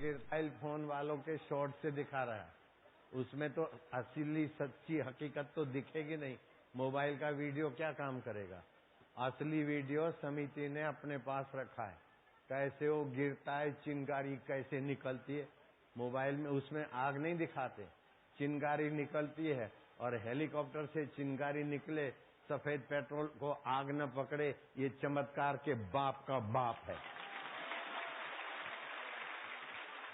Mobile phone वालों के short से दिखा रहा है, उसमें तो असली सच्ची हकीकत तो दिखेगी नहीं। मोबाइल का वीडियो क्या काम करेगा? असली वीडियो समिति ने अपने पास रखा है, कैसे वो गिरता है, चिंगारी कैसे निकलती है। मोबाइल में उसमें आग नहीं दिखाते, चिंगारी निकलती है, और हेलीकॉप्टर से चिंगारी निकले, सफेद पेट्रोल को आग न पकड़े, ये चमत्कार के बाप का बाप है।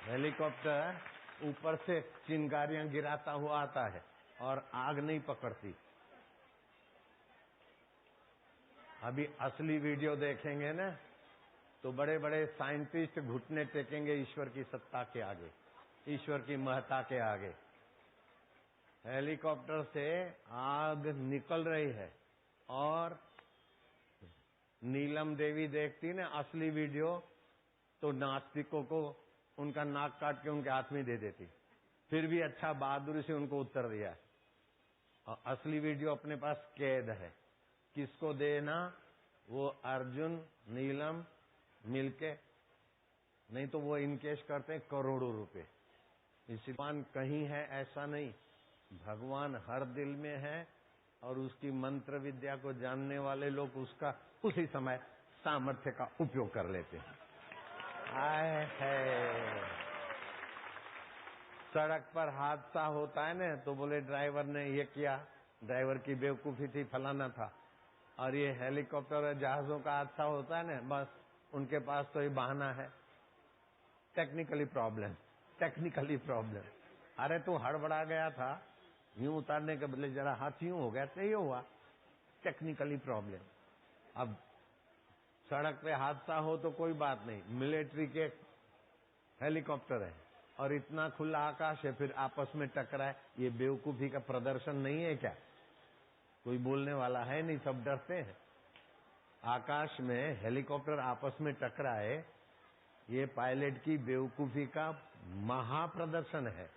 हेलीकॉप्टर ऊपर से चिंगारियां गिराता हुआ आता है और आग नहीं पकड़ती। अभी असली वीडियो देखेंगे ना तो बड़े बड़े साइंटिस्ट घुटने टेकेंगे ईश्वर की सत्ता के आगे, ईश्वर की महत्ता के आगे। हेलीकॉप्टर से आग निकल रही है और नीलम देवी देखती ना असली वीडियो तो नास्तिकों को उनका नाक काट के उनके हाथ में दे देती, फिर भी अच्छा बहादुरी से उनको उत्तर दिया। और असली वीडियो अपने पास कैद है, किसको देना? वो अर्जुन नीलम मिलके, नहीं तो वो इनकेश करते हैं करोड़ों रुपए। इसी भगवान कहीं है ऐसा नहीं, भगवान हर दिल में है, और उसकी मंत्र विद्या को जानने वाले लोग उसका उसी समय सामर्थ्य का उपयोग कर लेते हैं। आए है सड़क पर हादसा होता है ना तो बोले ड्राइवर ने ये किया, ड्राइवर की बेवकूफी थी, फलाना था। और ये हेलीकॉप्टर और जहाजों का हादसा होता है ना, बस उनके पास तो ये बहाना है, टेक्निकली प्रॉब्लम, टेक्निकली प्रॉब्लम। अरे तू हड़बड़ा गया था, यूं उतारने के बदले जरा हाथ यूं हो गया तो ये हुआ, टेक्निकली प्रॉब्लम। अब सड़क पे हादसा हो तो कोई बात नहीं, मिलिट्री के हेलीकॉप्टर है और इतना खुला आकाश है, फिर आपस में टकराए, ये बेवकूफी का प्रदर्शन नहीं है क्या? कोई बोलने वाला है नहीं, सब डरते हैं। आकाश में हेलीकॉप्टर आपस में टकराए, ये पायलट की बेवकूफी का महाप्रदर्शन है।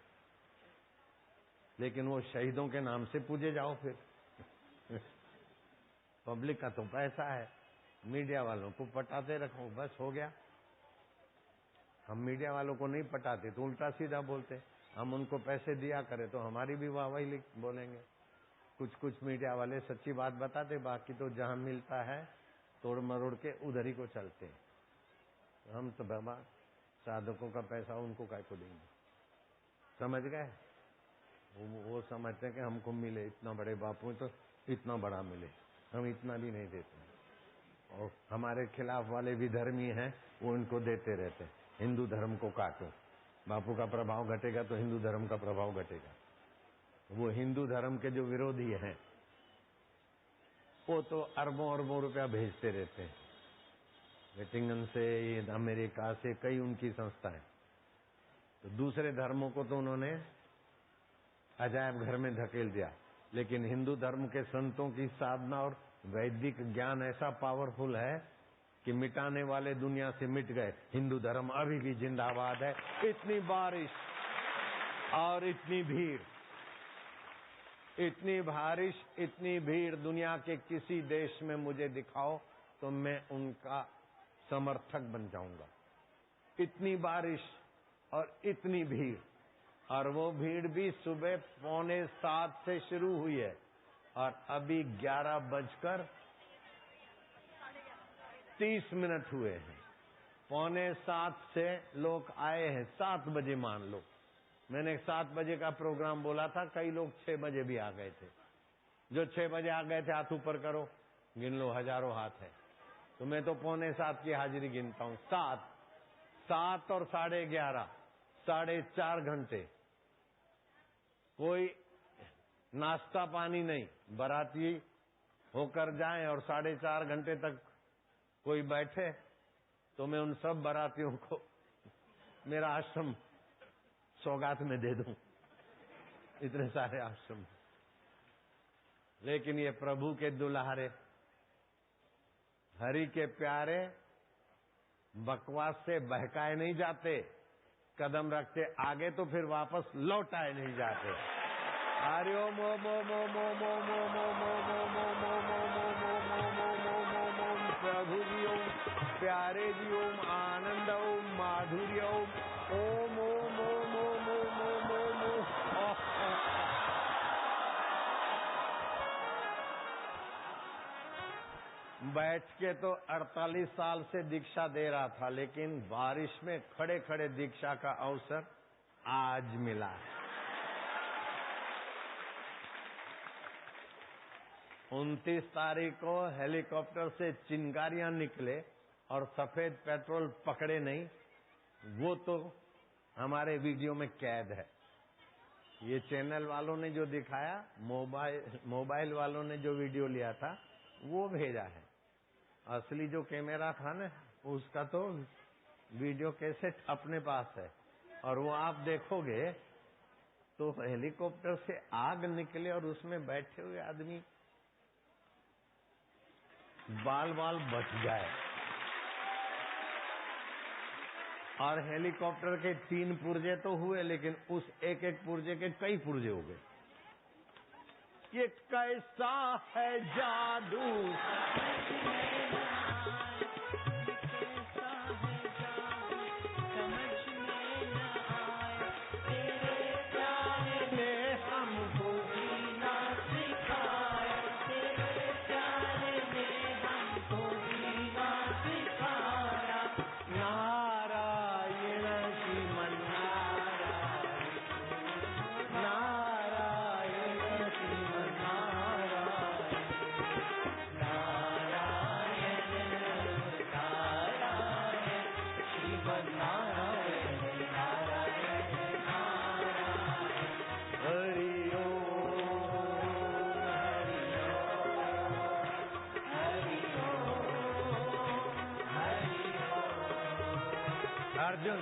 लेकिन वो शहीदों के नाम से पूजे जाओ फिर। पब्लिक का तो पैसा है, मीडिया वालों को पटाते रखो, बस हो गया। हम मीडिया वालों को नहीं पटाते तो उल्टा सीधा बोलते, हम उनको पैसे दिया करें तो हमारी भी वाहवाही बोलेंगे। कुछ कुछ मीडिया वाले सच्ची बात बताते, बाकी तो जहां मिलता है तोड़ मरोड़ के उधर ही को चलते हैं। हम तो बाबा साधकों का पैसा उनको काय को देंगे, समझ गए? वो समझते हैं कि हमको मिले, इतना बड़े बापू तो इतना बड़ा मिले, हम इतना भी नहीं देते। और हमारे खिलाफ वाले विधर्मी हैं, वो इनको देते रहते हैं, हिंदू धर्म को काटो, बापू का प्रभाव घटेगा तो हिंदू धर्म का प्रभाव घटेगा। वो हिंदू धर्म के जो विरोधी हैं वो तो अरबों अरबों रुपया भेजते रहते हैं, वेटिंगन से, अमेरिका से, कई उनकी संस्थाएं। तो दूसरे धर्मों को तो उन्होंने अजायब घर में धकेल दिया, लेकिन हिंदू धर्म के संतों की साधना और वैदिक ज्ञान ऐसा पावरफुल है कि मिटाने वाले दुनिया से मिट गए, हिंदू धर्म अभी भी जिंदाबाद है। इतनी बारिश और इतनी भीड़, इतनी बारिश, इतनी भीड़ दुनिया के किसी देश में मुझे दिखाओ तो मैं उनका समर्थक बन जाऊंगा। इतनी बारिश और इतनी भीड़, और वो भीड़ भी सुबह 6:45 से शुरू हुई है और अभी 11:30 हुए हैं। 6:45 से लोग आए हैं, 7 बजे मान लो। मैंने 7 बजे का प्रोग्राम बोला था, कई लोग 6 बजे भी आ गए थे। जो 6 बजे आ गए थे हाथ ऊपर करो, गिन लो, हजारों हाथ है। तो मैं तो 6:45 की हाजिरी गिनता हूँ। 7 और 11:30, 4.5 घंटे कोई नाश्ता पानी नहीं, बाराती होकर जाएं और 4.5 घंटे तक कोई बैठे तो मैं उन सब बारातियों को मेरा आश्रम सौगात में दे दूं, इतने सारे आश्रम। लेकिन ये प्रभु के दुल्हारे, हरि के प्यारे बकवास से बहकाए नहीं जाते, कदम रखते आगे तो फिर वापस लौट आए नहीं जाते। हरि ओम ओम ओम ओम ओम ओम ओम ओम ओम ओम ओम ओम ओम, प्रभु जी ओम, प्यारे जी ओम, आनंद ओम, माधुर्य ओम, ओम बैठ के तो 48 साल से दीक्षा दे रहा था, लेकिन बारिश में खड़े खड़े दीक्षा का अवसर आज मिला है। 29 तारीख को हेलीकॉप्टर से चिंगारियां निकले और सफेद पेट्रोल पकड़े नहीं, वो तो हमारे वीडियो में कैद है। ये चैनल वालों ने जो दिखाया, मोबाइल वालों ने जो वीडियो लिया था वो भेजा है। असली जो कैमरा था ना, उसका तो वीडियो कैसेट अपने पास है, और वो आप देखोगे तो हेलीकॉप्टर से आग निकले और उसमें बैठे हुए आदमी बाल बाल बच जाए। और हेलीकॉप्टर के 3 पुर्जे तो हुए, लेकिन उस एक एक पुर्जे के कई पुर्जे हो गए। ये कैसा है जादू, अर्जुन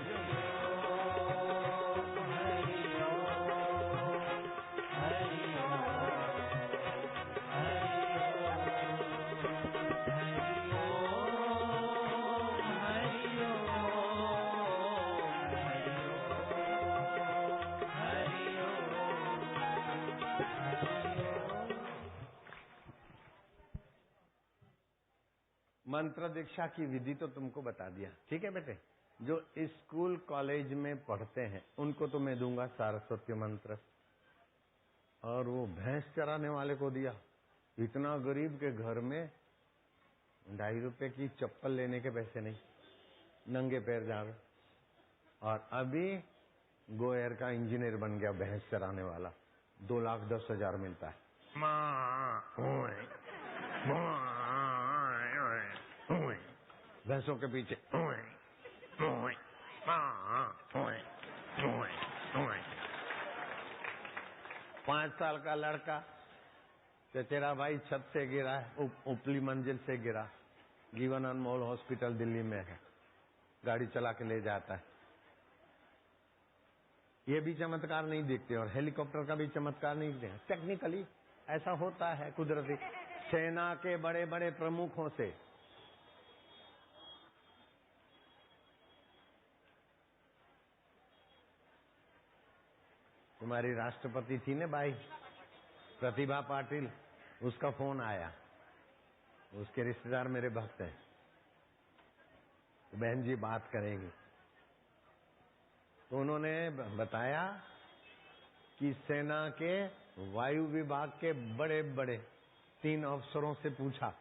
मंत्र दीक्षा की विधि तो तुमको बता दिया, ठीक है बेटे। जो स्कूल कॉलेज में पढ़ते हैं उनको तो मैं दूंगा सारस्वती मंत्र, और वो भैंस चराने वाले को दिया। इतना गरीब के घर में 2.5 रुपए की चप्पल लेने के पैसे नहीं, नंगे पैर जावे, और अभी गोयर का इंजीनियर बन गया भैंस चराने वाला, 2,10,000 मिलता है। भैंसों के पीछे 5 साल का लड़का, तो तेरा भाई छत से गिरा है, ऊपरी मंजिल से गिरा, जीवन अनमोल हॉस्पिटल दिल्ली में है, गाड़ी चला के ले जाता है। ये भी चमत्कार नहीं दिखते, और हेलीकॉप्टर का भी चमत्कार नहीं दिखते। टेक्निकली ऐसा होता है, कुदरती। सेना के बड़े बड़े प्रमुखों से तुम्हारी राष्ट्रपति थी ने भाई प्रतिभा पाटिल, उसका फोन आया, उसके रिश्तेदार मेरे भक्त हैं, तो बहन जी बात करेंगी। तो उन्होंने बताया कि सेना के वायु विभाग के बड़े बड़े 3 अफसरों से पूछा,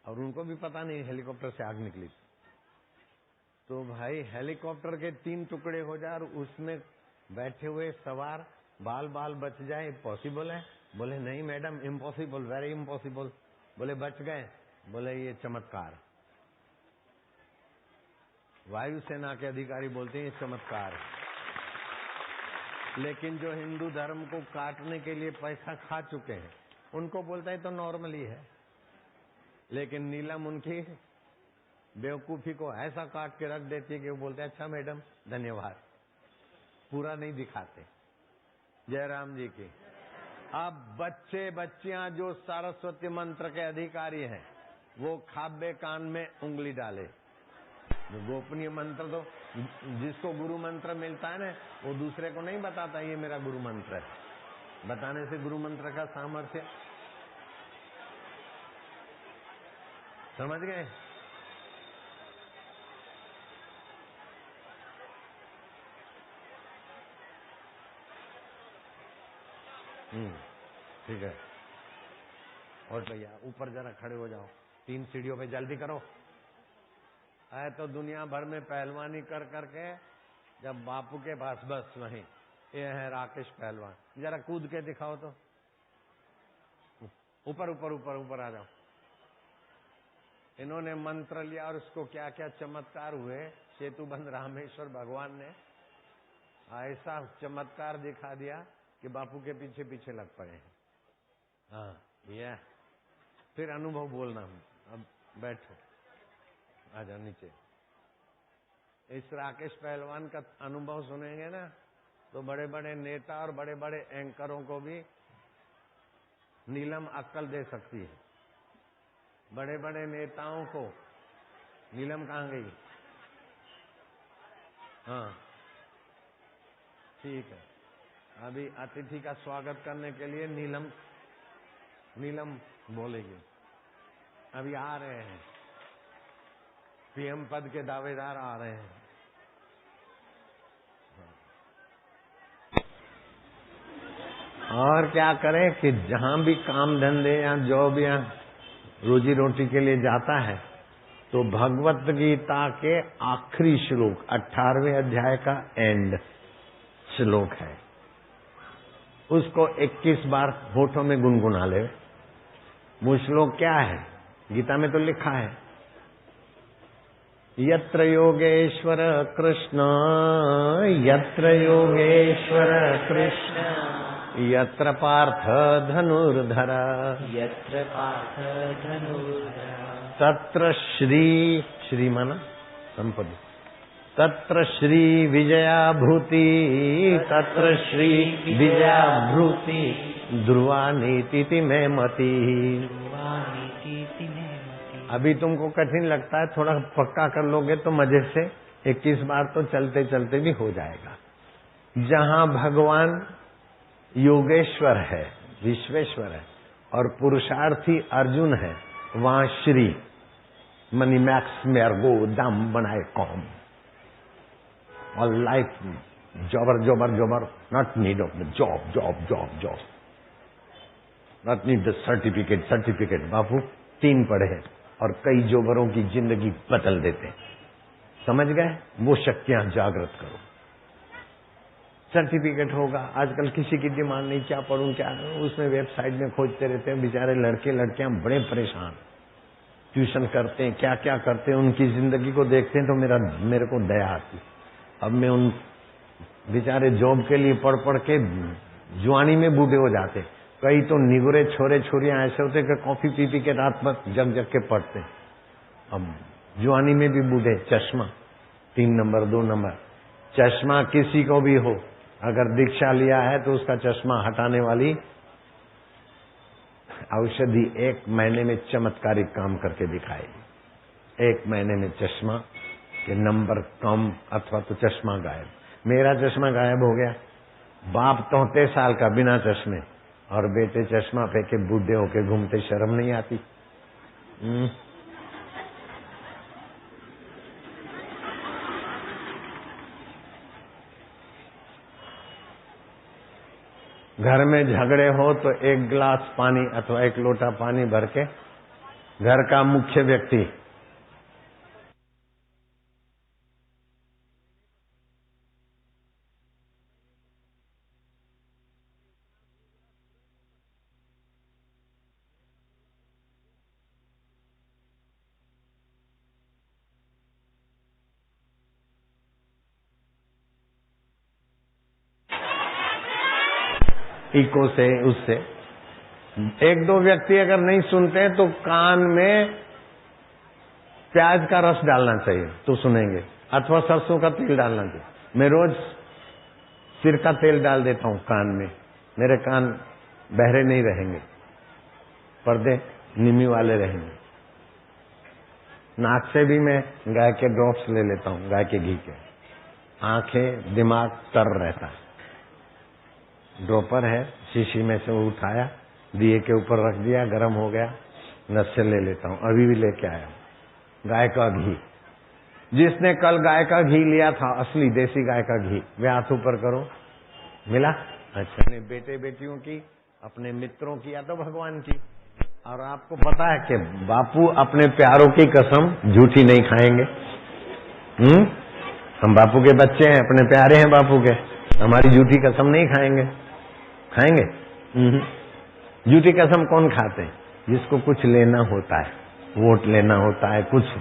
और उनको भी पता नहीं हेलीकॉप्टर से आग निकली। तो भाई हेलीकॉप्टर के 3 टुकड़े हो जाए और उसमें बैठे हुए सवार बाल बाल बच जाए, पॉसिबल है? बोले नहीं मैडम, इम्पॉसिबल, वेरी इम्पॉसिबल। बोले बच गए? बोले ये चमत्कार। वायुसेना के अधिकारी बोलते हैं ये चमत्कार है। लेकिन जो हिंदू धर्म को काटने के लिए पैसा खा चुके हैं उनको बोलता है तो नॉर्मली है। लेकिन नीलम उनकी बेवकूफी को ऐसा काट के रख देती है कि वो बोलते हैं अच्छा मैडम धन्यवाद, पूरा नहीं दिखाते। जयराम जी की। अब बच्चे बच्चियां जो सरस्वती मंत्र के अधिकारी हैं वो खाब्बे कान में उंगली डाले। जो गोपनीय मंत्र तो जिसको गुरु मंत्र मिलता है ना, वो दूसरे को नहीं बताता ये मेरा गुरु मंत्र है। बताने से गुरु मंत्र का सामर्थ्य समझ गए? ठीक है। और भैया ऊपर जरा खड़े हो जाओ। 3 सीढ़ियों पे, जल्दी करो। है तो दुनिया भर में पहलवानी कर करके जब बापू के पास, बस वहीं ये है राकेश पहलवान, जरा कूद के दिखाओ तो। ऊपर ऊपर ऊपर ऊपर आ जाओ। इन्होंने मंत्र लिया और उसको क्या क्या चमत्कार हुए। सेतुबंध रामेश्वर भगवान ने ऐसा चमत्कार दिखा दिया कि बापू के पीछे पीछे लग पड़े हैं। हाँ, ये फिर अनुभव बोलना। अब बैठो, आ जाओ नीचे। इस राकेश पहलवान का अनुभव सुनेंगे ना तो बड़े बड़े नेता और बड़े बड़े एंकरों को भी नीलम अक्कल दे सकती है। बड़े बड़े नेताओं को नीलम कहाँ गई? हाँ ठीक है, अभी अतिथि का स्वागत करने के लिए नीलम बोलेगी। अभी आ रहे हैं, पीएम पद के दावेदार आ रहे हैं। और क्या करें कि जहां भी काम धंधे या जो भी रोजी रोटी के लिए जाता है तो भगवत गीता के आखिरी श्लोक 18वें अध्याय का एंड श्लोक है, उसको 21 बार होठों में गुनगुना ले। वो श्लोक क्या है? गीता में तो लिखा है, यत्र योगेश्वर कृष्ण, यत्र योगेश्वर कृष्ण, यत्र पार्थ धनुर्धर, यत्र पार्थ धनुर्धर, तत्र श्री मन संपत्ति, तत्र श्री विजया भूति, तत्र श्री विजया भूति, ध्रुवा नीति में मति। अभी तुमको कठिन लगता है, थोड़ा पक्का कर लोगे तो मजे से 21 बार तो चलते चलते भी हो जाएगा। जहां भगवान योगेश्वर है, विश्वेश्वर है और पुरुषार्थी अर्जुन है, वहां श्री मनी मैक्स मेरगो दम बनाए कॉम और लाइफ जबर जबर जबर, not need of the job job job job, not need the certificate. Bapu 3 पढ़े हैं और कई जोबरों की जिंदगी बदल देते। समझ गए? वो शक्तियां जागृत करो। सर्टिफिकेट होगा, आजकल किसी की डिमांड नहीं, क्या पढ़ूं क्या, उसमें वेबसाइट में खोजते रहते हैं। बेचारे लड़के लड़कियां बड़े परेशान, ट्यूशन करते हैं, क्या क्या करते हैं, उनकी जिंदगी को देखते हैं तो मेरे को दया आती। अब मैं उन बेचारे जॉब के लिए पढ़ पढ़ के जुआनी में बूढ़े हो जाते। कई तो निगुरे छोरे छोरियां ऐसे होते कि कॉफी पी पी के रात भर जग जग के पढ़ते। अब जुआनी में भी बूढ़े, चश्मा 3 नंबर 2 नंबर, चश्मा किसी को भी हो, अगर दीक्षा लिया है तो उसका चश्मा हटाने वाली औषधि 1 महीने में चमत्कारिक काम करके दिखाएगी। 1 महीने में चश्मा के नंबर कम अथवा तो चश्मा गायब। मेरा चश्मा गायब हो गया। बाप 33 साल का बिना चश्मे और बेटे चश्मा पे के बूढ़े होके घूमते, शर्म नहीं आती? घर में झगड़े हो तो 1 गिलास पानी अथवा 1 लोटा पानी भर के घर का मुख्य व्यक्ति इको से, उससे 1-2 व्यक्ति अगर नहीं सुनते तो कान में प्याज का रस डालना चाहिए तो सुनेंगे, अथवा सरसों का तेल डालना चाहिए। मैं रोज सिर का तेल डाल देता हूं कान में, मेरे कान बहरे नहीं रहेंगे, पर्दे निमी वाले रहेंगे। नाक से भी मैं गाय के ड्रॉप्स ले लेता हूं, गाय के घी के। आंखें दिमाग तर रहता है। ड्रॉपर है, शीशी में से वो उठाया, दिए के ऊपर रख दिया, गर्म हो गया, नशे ले लेता हूं। अभी भी लेके आया गाय का घी। जिसने कल गाय का घी लिया था, असली देसी गाय का घी, वे हाथ ऊपर करो। मिला? अच्छा। अपने बेटे बेटियों की, अपने मित्रों की या तो भगवान की, और आपको पता है कि बापू अपने प्यारों की कसम झूठी नहीं खाएंगे। हम बापू के बच्चे हैं, अपने प्यारे हैं बापू के, हमारी झूठी कसम नहीं खाएंगे। खाएंगे? झूठी कसम कौन खाते हैं? जिसको कुछ लेना होता है, वोट लेना होता है कुछ,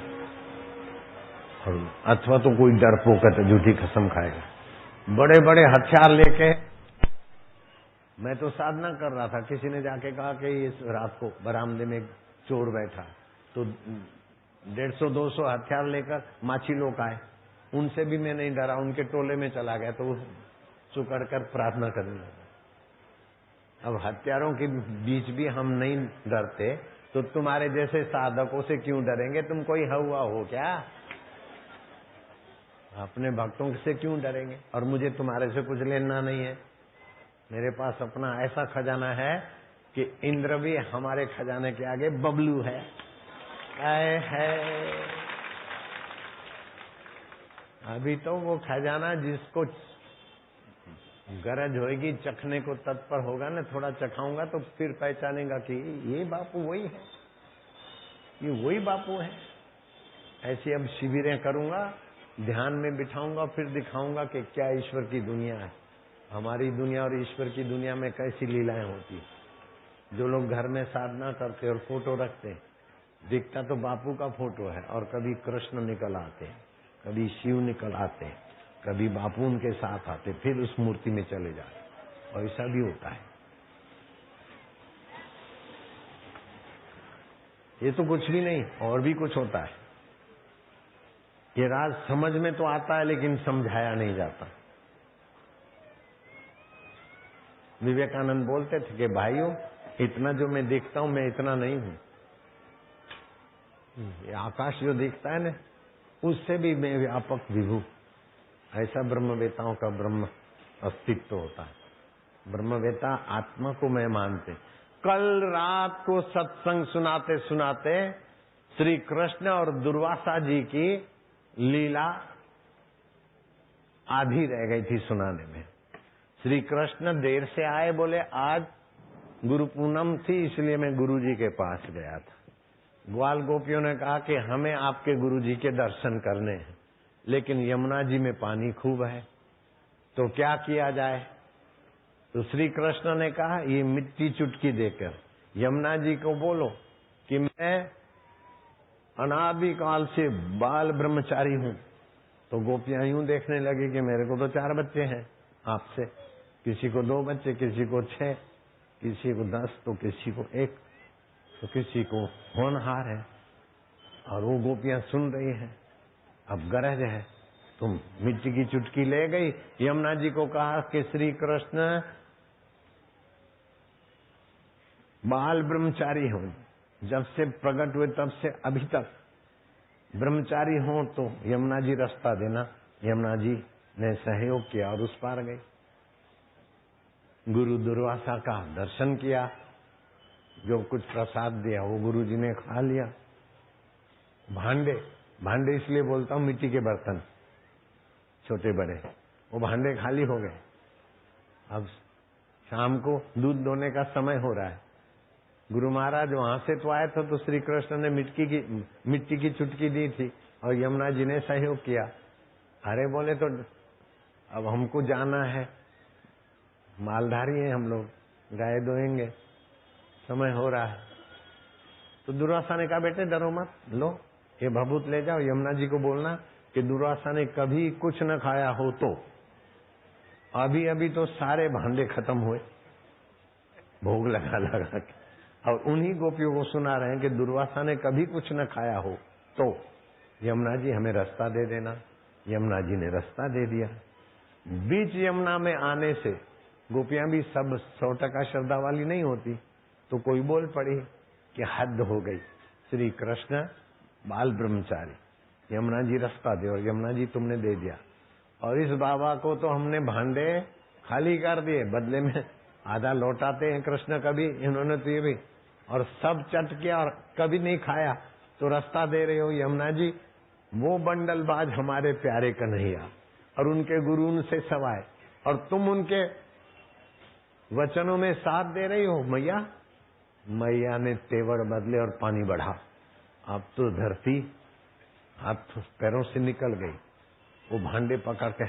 अथवा तो कोई डरपोक है तो झूठी कसम खाएगा। बड़े बड़े हथियार लेके, मैं तो साधना कर रहा था, किसी ने जाके कहा कि इस रात को बरामदे में एक चोर बैठा, तो 150-200 हथियार लेकर माछी लोग आए, उनसे भी मैं नहीं डरा, उनके टोले में चला गया, तो सुकड़ कर प्रार्थना करने लगा। अब हत्यारों के बीच भी हम नहीं डरते, तो तुम्हारे जैसे साधकों से क्यों डरेंगे? तुम कोई हवा हो क्या? अपने भक्तों से क्यों डरेंगे? और मुझे तुम्हारे से कुछ लेना नहीं है। मेरे पास अपना ऐसा खजाना है कि इंद्र भी हमारे खजाने के आगे बबलू है। अभी तो वो खजाना जिसको गरज होगी, चखने को तत्पर होगा ना, थोड़ा चखाऊंगा तो फिर पहचानेगा कि ये बापू वही है, ये वही बापू है। ऐसी अब शिविरें करूंगा, ध्यान में बिठाऊंगा, फिर दिखाऊंगा कि क्या ईश्वर की दुनिया है। हमारी दुनिया और ईश्वर की दुनिया में कैसी लीलाएं होती। जो लोग घर में साधना करते और फोटो रखते, दिखता तो बापू का फोटो है, और कभी कृष्ण निकल आते, कभी शिव निकल आते, कभी बापू उनके साथ आते, फिर उस मूर्ति में चले जाते, और ऐसा भी होता है। ये तो कुछ भी नहीं, और भी कुछ होता है। ये राज समझ में तो आता है, लेकिन समझाया नहीं जाता। विवेकानंद बोलते थे कि भाइयों, इतना जो मैं देखता हूं, मैं इतना नहीं हूं। ये आकाश जो दिखता है ना, उससे भी मैं व्यापक विभू। ऐसा ब्रह्मवेताओं का ब्रह्म अस्तित्व होता है। ब्रह्मवेता आत्मा को मैं मानते। कल रात को सत्संग सुनाते सुनाते श्री कृष्ण और दुर्वासा जी की लीला आधी रह गई थी सुनाने में। श्री कृष्ण देर से आए, बोले आज गुरु पूनम थी, इसलिए मैं गुरु जी के पास गया था। ग्वाल गोपियों ने कहा कि हमें आपके गुरु जी के दर्शन करने हैं, लेकिन यमुना जी में पानी खूब है, तो क्या किया जाए? तो श्री कृष्ण ने कहा, ये मिट्टी चुटकी देकर यमुना जी को बोलो कि मैं अनादिकाल से बाल ब्रह्मचारी हूं। तो गोपियां यूं देखने लगी कि मेरे को तो 4 बच्चे हैं आपसे, किसी को 2 बच्चे, किसी को 6, किसी को 10, तो किसी को 1, तो किसी को होनहार है। और वो गोपियां सुन रही हैं, अब गरज है, तुम मिट्टी की चुटकी ले गई, यमुना जी को कहा कि श्री कृष्ण बाल ब्रह्मचारी हो, जब से प्रकट हुए तब से अभी तक ब्रह्मचारी हो, तो यमुना जी रास्ता देना। यमुना जी ने सहयोग किया और उस पार गई। गुरु दुर्वासा का दर्शन किया, जो कुछ प्रसाद दिया वो गुरु जी ने खा लिया। भांडे इसलिए बोलता हूं, मिट्टी के बर्तन छोटे बड़े, वो भांडे खाली हो गए। अब शाम को दूध दोने का समय हो रहा है। गुरु महाराज वहां से तो आए थे, तो श्री कृष्ण ने मिट्टी की चुटकी दी थी और यमुना जी ने सहयोग किया। अरे बोले, तो अब हमको जाना है, मालधारी हैं हम लोग, गाय दोएंगे, समय हो रहा है। तो दुर्वासा ने कहा, बेटे डरो मत, लो ये भभूत ले जाओ, यमुना जी को बोलना कि दुर्वासा ने कभी कुछ न खाया हो तो अभी अभी तो सारे भांडे खत्म हुए भोग लगा लगा के, और उन्हीं गोपियों को सुना रहे हैं कि दुर्वासा ने कभी कुछ न खाया हो तो यमुना जी हमें रास्ता दे देना। यमुना जी ने रास्ता दे दिया। बीच यमुना में आने से गोपियां भी सब 100% श्रद्धा वाली नहीं होती, तो कोई बोल पड़ी कि हद हो गई, श्री कृष्ण बाल ब्रह्मचारी, यमुना जी रास्ता दे, और यमुना जी तुमने दे दिया, और इस बाबा को तो हमने भांडे खाली कर दिए, बदले में आधा लौटाते हैं कृष्ण, कभी इन्होंने तो ये भी, और सब चट किया और कभी नहीं खाया, तो रास्ता दे रहे हो यमुना जी। वो बंडलबाज हमारे प्यारे कन्हैया और उनके गुरु उनसे सवाए, और तुम उनके वचनों में साथ दे रही हो मैया। मैया ने तेवर बदले और पानी बढ़ा। अब तो धरती हाथ पैरों से निकल गई। वो भांडे पकड़ के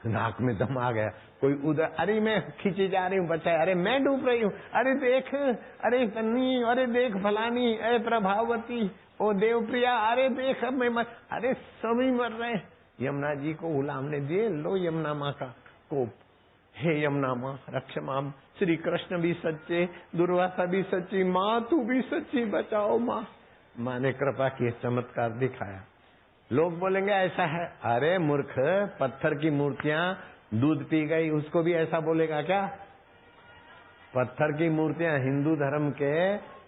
नाक में दम आ गया। कोई उधर, अरे मैं खींची जा रही हूँ बच्चा, अरे मैं डूब रही हूँ, अरे देख, अरे तन्नी, अरे देख फलानी, अरे प्रभावती, ओ देवप्रिया, अरे देख अब मैं अरे सभी मर रहे हैं। यमुना जी को गुलाम ने दिए, लो यमुना माँ का कोप। हे यमुना माँ रक्ष माम, श्री कृष्ण भी सच्चे, दुर्वासा भी सच्ची, माँ तू भी सच्ची, बचाओ माँ। माँ ने कृपा की, चमत्कार दिखाया। लोग बोलेंगे ऐसा है, अरे मूर्ख, पत्थर की मूर्तियां दूध पी गई, उसको भी ऐसा बोलेगा क्या? पत्थर की मूर्तियां, हिंदू धर्म के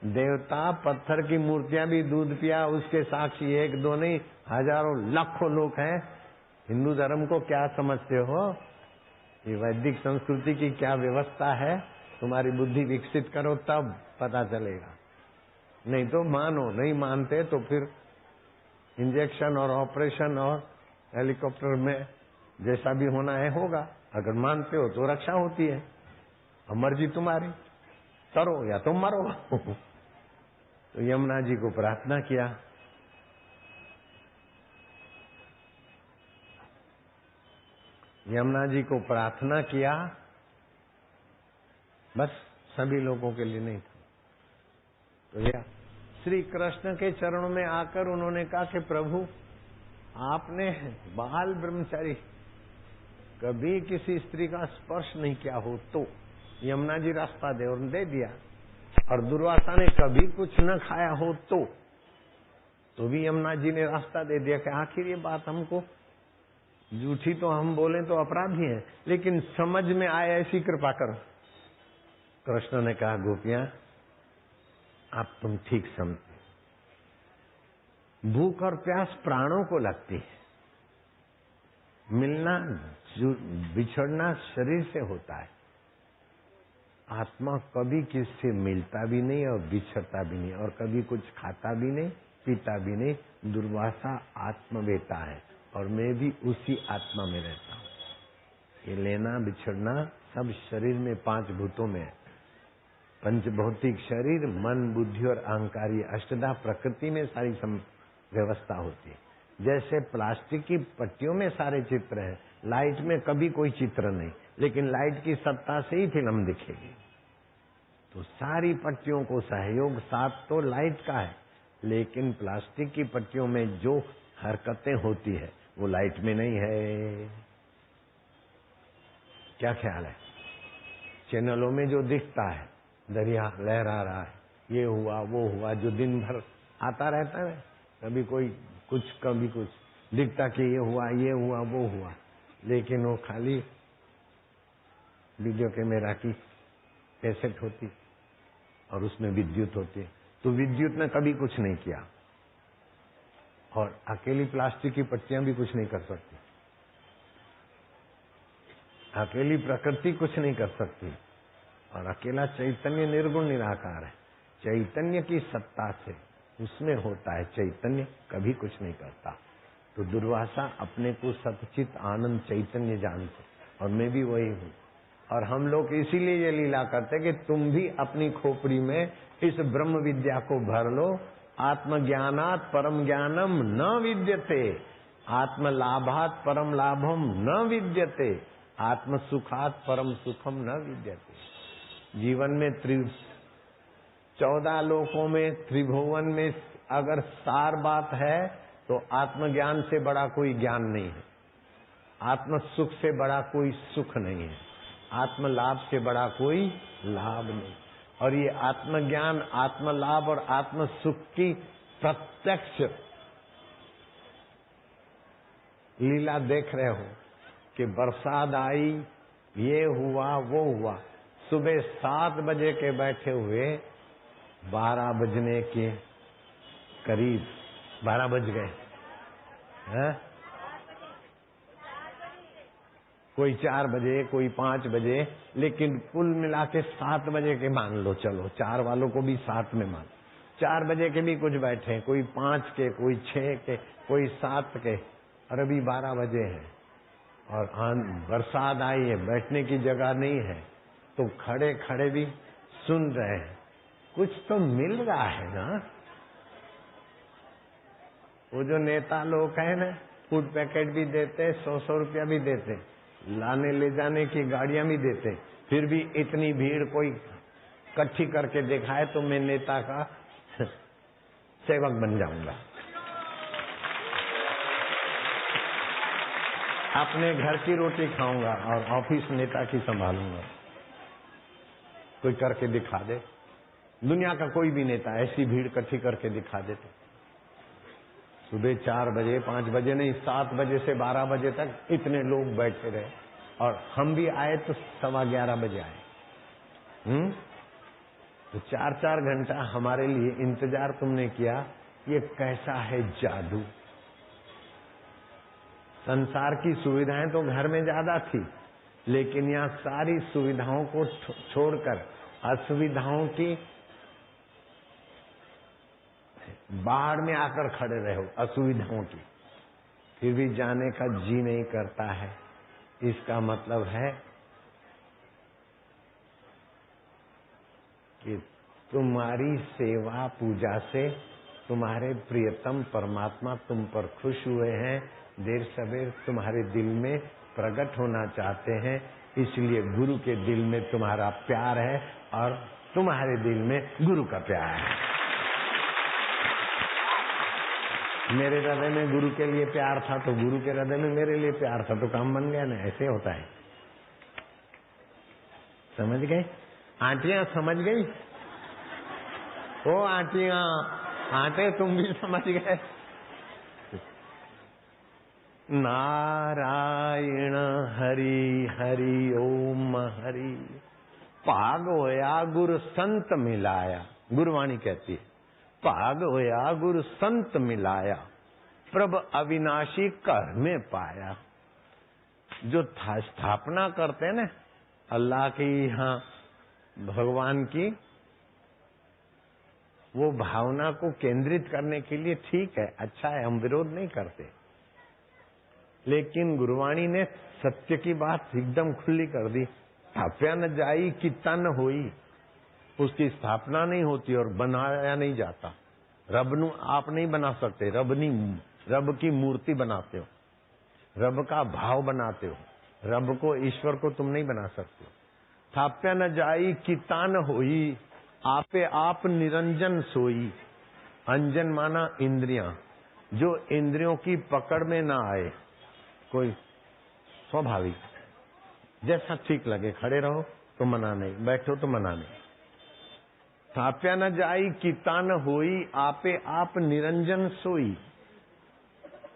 देवता पत्थर की मूर्तियां भी दूध पिया, उसके साक्षी एक दो नहीं हजारों लाखों लोग हैं। हिंदू धर्म को क्या समझते हो? ये वैदिक संस्कृति की क्या व्यवस्था है? तुम्हारी बुद्धि विकसित करो तब पता चलेगा, नहीं तो मानो, नहीं मानते तो फिर इंजेक्शन और ऑपरेशन और हेलीकॉप्टर में जैसा भी होना है होगा। अगर मानते हो तो रक्षा होती है, और मर्जी तुम्हारी, करो या तुम मरो। तो यमुना जी को प्रार्थना किया, यमुना जी को प्रार्थना किया, बस सभी लोगों के लिए नहीं था। तो यह श्री कृष्ण के चरणों में आकर उन्होंने कहा कि प्रभु, आपने बाल ब्रह्मचारी कभी किसी स्त्री का स्पर्श नहीं किया हो तो यमुना जी रास्ता दे, और दे दिया। और दुर्वासा ने कभी कुछ न खाया हो तो भी यमुना जी ने रास्ता दे दिया। कि आखिर ये बात हमको झूठी तो हम बोले तो अपराधी है, लेकिन समझ में आए ऐसी कृपा करो। कृष्ण ने कहा, गोपियां आप तुम ठीक समझते, भूख और प्यास प्राणों को लगती है, मिलना बिछड़ना शरीर से होता है, आत्मा कभी किससे मिलता भी नहीं और बिछड़ता भी नहीं, और कभी कुछ खाता भी नहीं पीता भी नहीं। दुर्वासा आत्मवेता है और मैं भी उसी आत्मा में रहता हूँ। ये लेना बिछड़ना सब शरीर में, 5 भूतों में है। पंच भौतिक शरीर, मन, बुद्धि और अहंकार, ये अष्टधा प्रकृति में सारी व्यवस्था होती है। जैसे प्लास्टिक की पट्टियों में सारे चित्र हैं, लाइट में कभी कोई चित्र नहीं, लेकिन लाइट की सत्ता से ही फिल्म दिखेगी। तो सारी पट्टियों को सहयोग साथ तो लाइट का है, लेकिन प्लास्टिक की पट्टियों में जो हरकतें होती है वो लाइट में नहीं है। क्या ख्याल है? चैनलों में जो दिखता है, दरिया लहरा रहा है, ये हुआ वो हुआ, जो दिन भर आता रहता है, कभी कोई कुछ कभी कुछ दिखता कि ये हुआ वो हुआ, लेकिन वो खाली वीडियो कैमरा की कैसेट होती और उसमें विद्युत होती है। तो विद्युत ने कभी कुछ नहीं किया, और अकेली प्लास्टिक की पट्टियां भी कुछ नहीं कर सकती, अकेली प्रकृति कुछ नहीं कर सकती, और अकेला चैतन्य निर्गुण निराकार है। चैतन्य की सत्ता से उसमें होता है, चैतन्य कभी कुछ नहीं करता। तो दुर्वासा अपने को सतचित आनंद चैतन्य जानते, और मैं भी वही हूँ। और हम लोग इसीलिए ये लीला करते कि तुम भी अपनी खोपड़ी में इस ब्रह्म विद्या को भर लो। आत्मज्ञानात् परम ज्ञानम न विद्यते, आत्म लाभात् परम लाभम न विद्यते, आत्म सुखात् परम सुखम न विद्यते। जीवन में 14 लोकों में, त्रिभुवन में अगर सार बात है तो आत्मज्ञान से बड़ा कोई ज्ञान नहीं है, आत्म सुख से बड़ा कोई सुख नहीं है, आत्म लाभ से बड़ा कोई लाभ नहीं। और ये आत्मज्ञान, आत्म लाभ और आत्म सुख की प्रत्यक्ष लीला देख रहे हो कि बरसात आई, ये हुआ वो हुआ। सुबह 7 बजे के बैठे हुए 12 बजने के करीब 12 बज गए हैं, कोई 4 बजे कोई 5 बजे, लेकिन कुल मिला के 7 बजे के मान लो, चलो 4 वालों को भी 7 में मान। 4 बजे के भी कुछ बैठे, कोई 5 के, कोई 6 के, कोई 7 के, और अभी 12 बजे हैं और बरसात आई है, बैठने की जगह नहीं है, तो खड़े खड़े भी सुन रहे हैं, कुछ तो मिल रहा है ना। वो जो नेता लोग हैं ना, फूड पैकेट भी देते, 100-100 रुपया भी देते, लाने ले जाने की गाड़ियां भी देते, फिर भी इतनी भीड़ कोई इकट्ठी करके दिखाए तो मैं नेता का सेवक बन जाऊंगा, अपने घर की रोटी खाऊंगा और ऑफिस नेता की संभालूंगा। कोई करके दिखा दे, दुनिया का कोई भी नेता ऐसी भीड़ इकट्ठी करके दिखा दे तो सुबह 4 बजे 5 बजे नहीं, 7 बजे से 12 बजे तक इतने लोग बैठे रहे, और हम भी आए तो 11:15 बजे आए। तो 4-4 घंटा हमारे लिए इंतजार तुमने किया। ये कैसा है जादू। संसार की सुविधाएं तो घर में ज्यादा थी, लेकिन यहाँ सारी सुविधाओं को छोड़कर असुविधाओं की बाढ़ में आकर खड़े रहे हो, असुविधाओं की, फिर भी जाने का जी नहीं करता है। इसका मतलब है कि तुम्हारी सेवा पूजा से तुम्हारे प्रियतम परमात्मा तुम पर खुश हुए हैं, देर सवेर तुम्हारे दिल में प्रकट होना चाहते हैं, इसलिए गुरु के दिल में तुम्हारा प्यार है और तुम्हारे दिल में गुरु का प्यार है। मेरे हृदय में गुरु के लिए प्यार था तो गुरु के हृदय में मेरे लिए प्यार था, तो काम बन गया ना। ऐसे होता है, समझ गए? आंटियां समझ गई? ओ आंटियां, आंटे तुम भी समझ गए? नारायण हरि हरि ओम हरि। भाग होया गुरु संत मिलाया, गुरुवाणी कहती है, भाग होया गुरु संत मिलाया, प्रभ अविनाशी कर में पाया। जो स्थापना करते हैं ना अल्लाह की, यहाँ भगवान की, वो भावना को केंद्रित करने के लिए ठीक है, अच्छा है, हम विरोध नहीं करते, लेकिन गुरुवाणी ने सत्य की बात एकदम खुली कर दी। स्थाप्या न जाई कि तन होई, उसकी स्थापना नहीं होती और बनाया नहीं जाता। रब नु आप नहीं बना सकते, रब की मूर्ति बनाते हो, रब का भाव बनाते हो, रब को, ईश्वर को तुम नहीं बना सकते हो। स्थाप्या न जाई कि तान होई, आपे आप निरंजन सोई। अंजन माना इंद्रियां, जो इंद्रियों की पकड़ में ना आए, कोई स्वाभाविक, जैसा ठीक लगे, खड़े रहो तो मना नहीं, बैठो तो मना नहीं। स्थाप्या न जाई कि तान होई, आपे आप निरंजन सोई।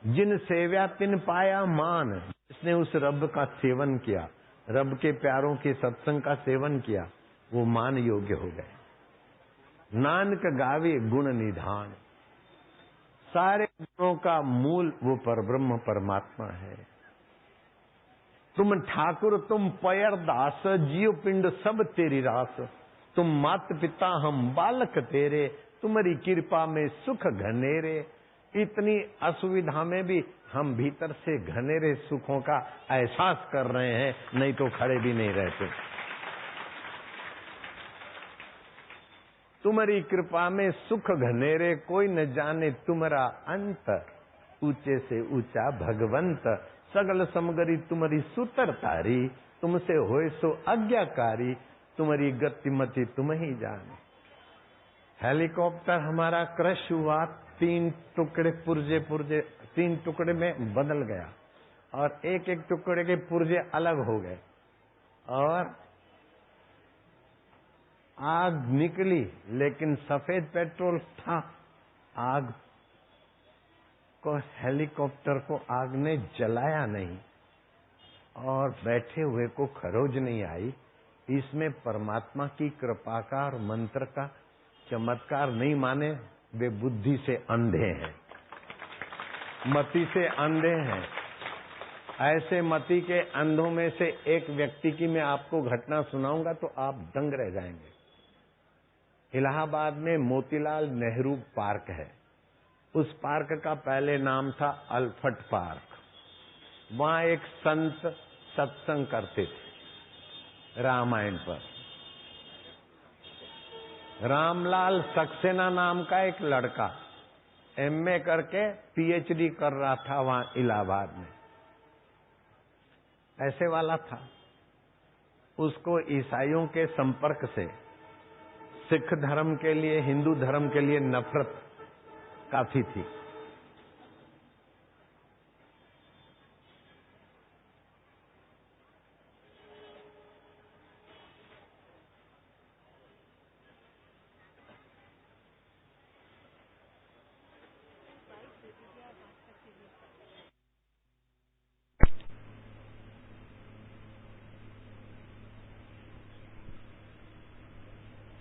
जिन सेव्या तिन पाया मान, जिसने उस रब का सेवन किया, रब के प्यारों के सत्संग का सेवन किया, वो मान योग्य हो गए। नानक गावे गुण निधान, सारे गुणों का मूल वो परब्रह्म परमात्मा है। तुम ठाकुर तुम पयर दास, जीव पिंड सब तेरी रास। तुम मात पिता हम बालक तेरे, तुम्हारी कृपा में सुख घनेरे। इतनी असुविधा में भी हम भीतर से घनेरे सुखों का एहसास कर रहे हैं, नहीं तो खड़े भी नहीं रहते। तुम्हारी कृपा में सुख घनेरे, कोई न जाने तुम्हारा अंतर। ऊंचे से ऊंचा भगवंत, सगल समगरी तुम्हारी सुतर तारी। तुमसे होए सो आज्ञाकारी, तुम्हारी गतिमति तुम ही जाने। हेलीकॉप्टर हमारा क्रश हुआ, 3 टुकड़े पुर्जे 3 टुकड़े में बदल गया, और एक एक टुकड़े के पुर्जे अलग हो गए, और आग निकली, लेकिन सफेद पेट्रोल था। आग को, हेलीकॉप्टर को आग ने जलाया नहीं, और बैठे हुए को खरोज नहीं आई। इसमें परमात्मा की कृपा का और मंत्र का चमत्कार नहीं माने, वे बुद्धि से अंधे हैं, मति से अंधे हैं। ऐसे मति के अंधों में से एक व्यक्ति की मैं आपको घटना सुनाऊंगा तो आप दंग रह जाएंगे। इलाहाबाद में मोतीलाल नेहरू पार्क है। उस पार्क का पहले नाम था अल्फ्रेड पार्क। वहां एक संत सत्संग करते थे रामायण पर। रामलाल सक्सेना नाम का एक लड़का एमए करके पीएचडी कर रहा था वहां इलाहाबाद में, ऐसे वाला था। उसको ईसाइयों के संपर्क से सिख धर्म के लिए, हिंदू धर्म के लिए नफरत काफी थी।